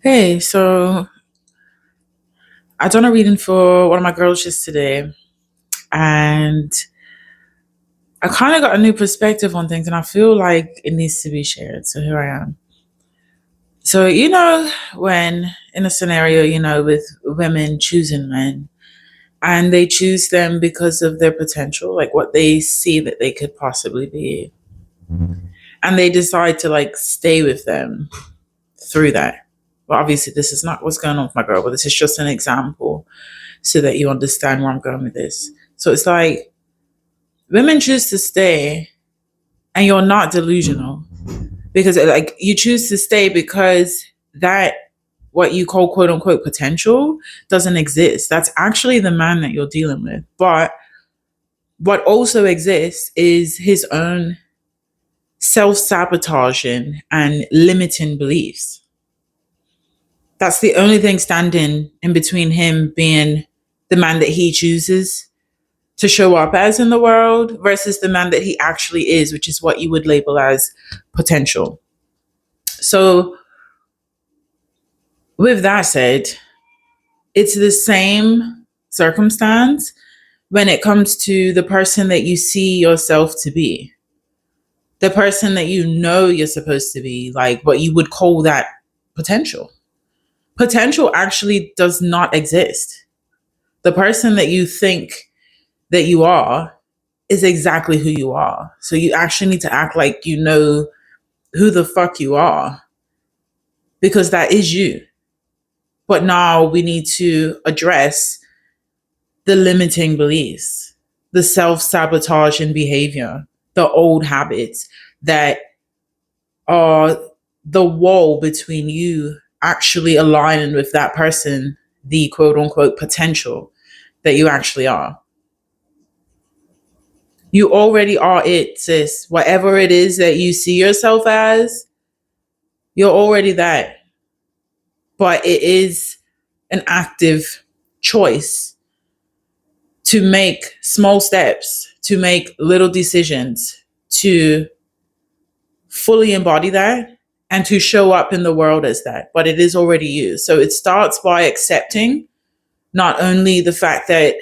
Hey, so I done a reading for one of my girls just today, and I kind of got a new perspective on things, and I feel like it needs to be shared. So here I am. So, when in a scenario, with women choosing men, and they choose them because of their potential, like what they see that they could possibly be, and they decide to like stay with them through that. Well, obviously, this is not what's going on with my girl, but this is just an example so that you understand where I'm going with this. So it's like women choose to stay and you're not delusional because like you choose to stay because that what you call quote unquote potential doesn't exist. That's actually the man that you're dealing with. But what also exists is his own self-sabotaging and limiting beliefs. That's the only thing standing in between him being the man that he chooses to show up as in the world versus the man that he actually is, which is what you would label as potential. So, with that said, it's the same circumstance when it comes to the person that you see yourself to be, the person that you know you're supposed to be, like what you would call that potential. Potential actually does not exist. The person that you think that you are is exactly who you are. So you actually need to act like you know who the fuck you are because that is you. But now we need to address the limiting beliefs, the self sabotage and behavior, the old habits that are the wall between you actually aligning with that person, the quote unquote potential that you actually are. You already are it, sis. Whatever it is that you see yourself as, you're already that. But it is an active choice to make small steps, to make little decisions, to fully embody that and to show up in the world as that. But it is already you. So it starts by accepting not only the fact that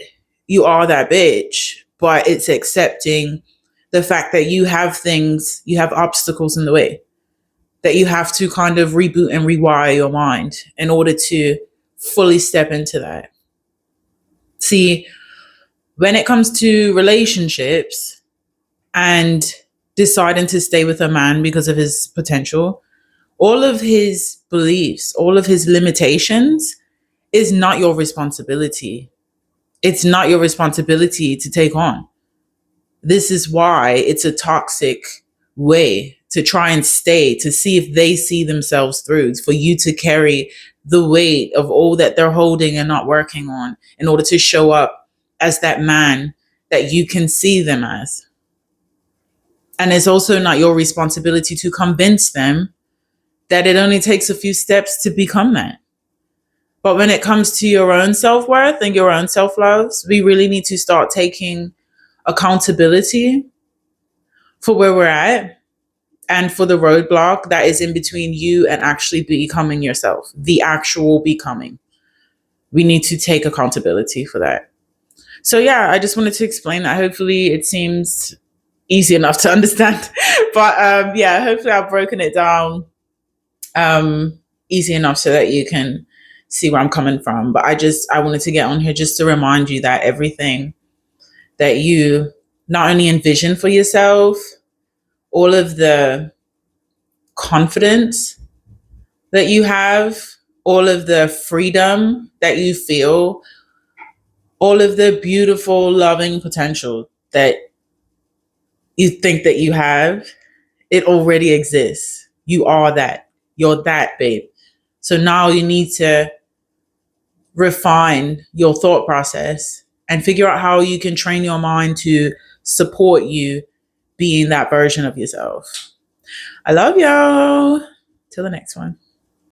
you are that bitch, but it's accepting the fact that you have things, you have obstacles in the way, that you have to kind of reboot and rewire your mind in order to fully step into that. See, when it comes to relationships and deciding to stay with a man because of his potential, all of his beliefs, all of his limitations is not your responsibility. It's not your responsibility to take on. This is why it's a toxic way to try and stay, to see if they see themselves through, for you to carry the weight of all that they're holding and not working on in order to show up as that man that you can see them as. And it's also not your responsibility to convince them that it only takes a few steps to become that. But when it comes to your own self worth and your own self love, we really need to start taking accountability for where we're at and for the roadblock that is in between you and actually becoming yourself, the actual becoming. We need to take accountability for that. So, yeah, I just wanted to explain that. Hopefully, it seems easy enough to understand. But yeah, hopefully, I've broken it down easy enough so that you can see where I'm coming from. But I wanted to get on here just to remind you that everything that you not only envision for yourself, all of the confidence that you have, all of the freedom that you feel, all of the beautiful, loving potential that you think that you have, it already exists. You are that. You're that, babe. So now you need to refine your thought process and figure out how you can train your mind to support you being that version of yourself. I love y'all. Till the next one.